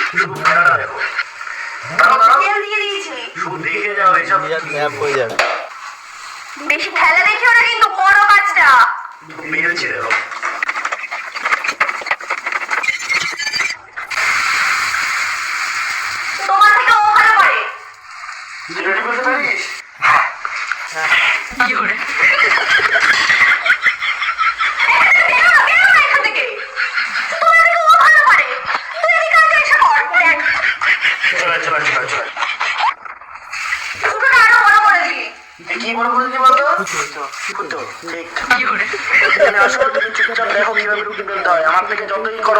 শুধু খেলাটা দেখো। শুধু দেখে যাও এসব বেশি খেলা দেখিও না কিন্তু বড় কাজটা মেরেছি দেখো। তোমার থেকে ও ভালো করে। রেডি করতে পারিস? কি করে? বেরো না এখান থেকে। তোমার থেকে ও ভালো করে। তুই এদিকে আয়, এসে পড়। দেখ। চল। ফুটোটা আরো বড় করে দিবি। কি বড় করে দিবি বলতো? ফুটো, ঠিক। কি করে? এখানে আসো, তুমি চুপচাপ দেখো কিভাবে রুটি বেলতে হয়। আমার থেকে যতই করো